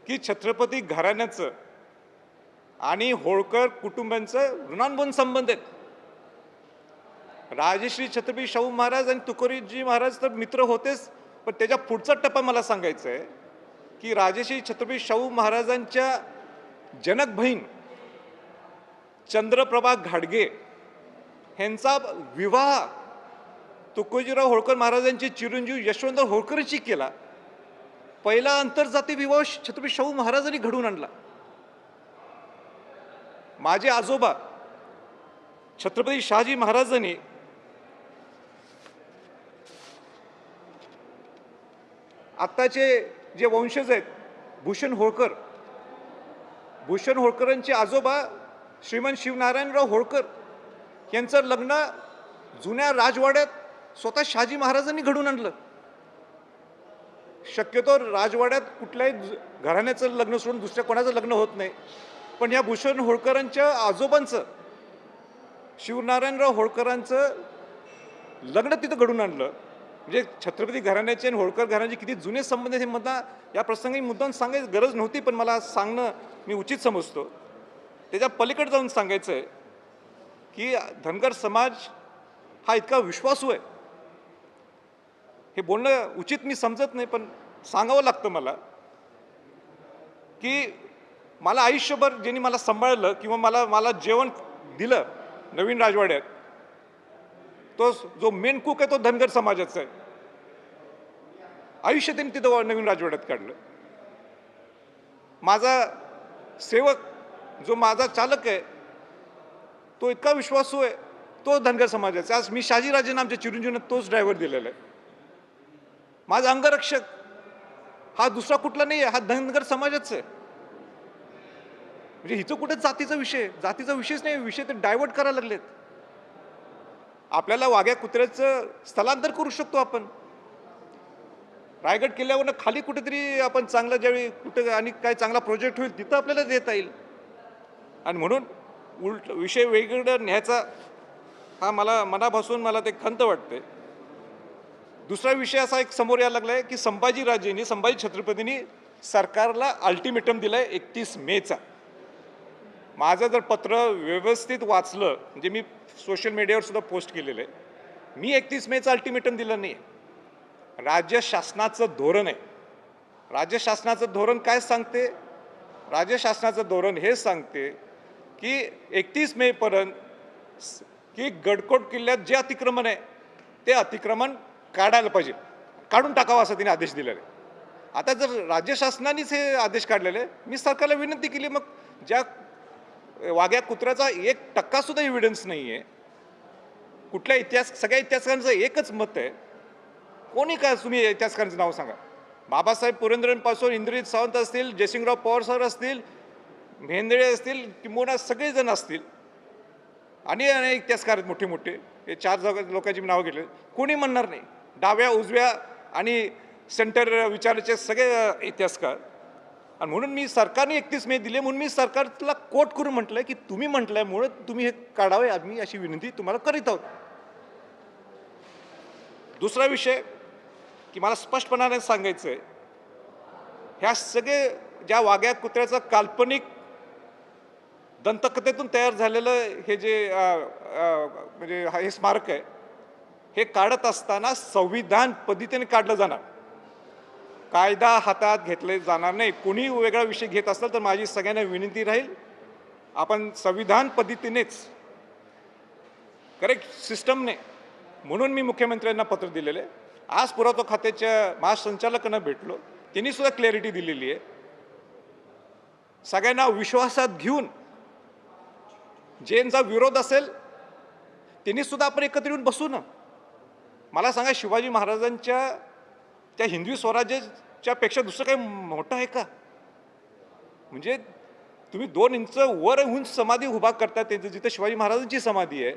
की छत्रपती घराण्याचं आणि होळकर कुटुंबांचं ऋणानुबंध संबंध आहेत. राजश्री छत्रपती शाहू महाराज आणि तुकोरीजी महाराज तर मित्र होतेच, पण त्याच्या पुढचा टप्पा मला सांगायचा आहे की राजश्री छत्रपती शाहू महाराजांच्या जनक बहीण चंद्रप्रभा घाडगे यांचा विवाह तुकोजीराव होळकर महाराजांचे चिरंजीव यशवंतराव होळकरशी केला. पहिला आंतरजातीय विवाह छत्रपती शाहू महाराजांनी घडवून आणला. माझे आजोबा छत्रपती शहाजी महाराजांनी आत्ताचे जे वंशज आहेत भूषण होळकरांचे आजोबा श्रीमंत शिवनारायणराव होळकर यांचं लग्न जुन्या राजवाड्यात स्वतः शहाजी महाराजांनी घडवून आणलं. शक्यतो राजवाड्यात कुठल्याही घराण्याचं लग्न सोडून दुसऱ्या कोणाचं लग्न होत नाही, पण या भूषण होळकरांच्या आजोबांचं शिवनारायणराव होळकरांचं लग्न तिथं घडून आणलं. म्हणजे छत्रपती घराण्याचे आणि होळकर घराण्याचे किती जुने संबंध हे मला या प्रसंगी मुद्दाम सांगायची गरज नव्हती, पण मला सांगणं मी उचित समजतो. त्याच्या पलीकडे जाऊन सांगायचं आहे की धनगर समाज हा इतका विश्वासू आहे, हे बोलणं उचित मी समजत नाही, पण सांगावं लागतं मला की मला आयुष्यभर ज्यांनी मला सांभाळलं किंवा मला जेवण दिलं नवीन राजवाड्यात, तो जो मेन कुक आहे तो धनगर समाजाचा आहे. आयुष्य त्यांनी तिथं नवीन राजवाड्यात काढलं. माझा सेवक जो माझा चालक आहे तो इतका विश्वासू आहे, तो धनगर समाजाचा. आज मी शहाजीराजेंना आमच्या चिरंजीवनं तोच ड्रायव्हर दिलेला आहे. माझा अंगरक्षक हा दुसरा कुठला नाही आहे, हा धनगर समाजाचा आहे. म्हणजे हिचं कुठे जातीचा विषयच नाही, विषय ते डायव्हर्ट करायला लागलेत. आपल्याला वाघ्या कुत्र्याचं स्थलांतर करू शकतो आपण. रायगड किल्ल्यावरनं खाली कुठेतरी आपण चांगलं ज्यावेळी कुठे आणि काय चांगला प्रोजेक्ट होईल तिथं आपल्याला देता येईल. आणि म्हणून विषय वेगवेगळा न्यायचा हा मला मनापासून मला ते खंत वाटते. दुसरा विषय असा एक समोर यायला लागलाय की संभाजी छत्रपतींनी सरकारला अल्टिमेटम दिलाय 31 मेचा. माझं जर पत्र व्यवस्थित वाचलं, म्हणजे मी सोशल मीडियावर सुद्धा पोस्ट केलेलं आहे, मी 31 मेचं अल्टिमेटम दिलं नाही. राज्य शासनाचं धोरण आहे. राज्य शासनाचं धोरण काय सांगते? राज्य शासनाचं धोरण हे सांगते की 31 मे पर्यंत की गडकोट किल्ल्यात जे अतिक्रमण आहे ते अतिक्रमण काढायला पाहिजे, काढून टाकावं असं तिने आदेश दिलेला आहे. आता जर राज्य शासनानेच हे आदेश काढलेले, मी सरकारला विनंती केली, मग ज्या वाघ्या कुत्र्याचा 1% सुद्धा एव्हिडन्स नाही आहे, कुठल्या सगळ्या इतिहासकारांचं एकच मत आहे, कोणी काय तुम्ही इतिहासकारांचं नाव सांगा. बाबासाहेब पुरंदरेंपासून इंद्रजित सावंत असतील, जयसिंगराव पवार सर असतील, भेंदळे असतील, किंबहुना सगळेजण असतील, आणि अनेक इतिहासकार आहेत मोठे मोठे, हे 4 लोकांची नावं घेतली, कोणी म्हणणार नाही. डाव्या उजव्या आणि सेंटर विचाराचे सगळे इतिहासकार. आणि म्हणून मी सरकारने 31 मे दिले, म्हणून मी सरकारला कोट करून म्हटलंय की तुम्ही म्हटल्यामुळे तुम्ही हे काढावे, आम्ही अशी विनंती तुम्हाला करीत आहोत. दुसरा विषय की मला स्पष्टपणाने सांगायचं आहे, ह्या सगळे ज्या वाघ्या कुत्र्याचं काल्पनिक दंतकथेतून तयार झालेलं हे जे म्हणजे हे स्मारक आहे, हे काढत असताना संविधान पद्धतीने काढलं जाणार, कायदा हातात घेतले जाणार नाही. कोणी वेगळा विषय घेत असेल तर माझी सगळ्यांना विनंती राहील, आपण संविधान पद्धतीनेच करेक्ट सिस्टमने. म्हणून मी मुख्यमंत्र्यांना पत्र दिलेलं आहे. आज पुरातत्व खात्याच्या महासंचालकांना भेटलो, त्यांनी सुद्धा क्लॅरिटी दिलेली आहे. सगळ्यांना विश्वासात घेऊन ज्यांचा विरोध असेल त्यांनी सुद्धा आपण एकत्र येऊन बसू ना. मला सांगा, शिवाजी महाराजांच्या त्या हिंदवी स्वराज्याच्या पेक्षा दुसरं काही मोठं आहे का? म्हणजे तुम्ही 2 इंच वर होऊन समाधी उभा करता, जिथे शिवाजी महाराजांची समाधी आहे,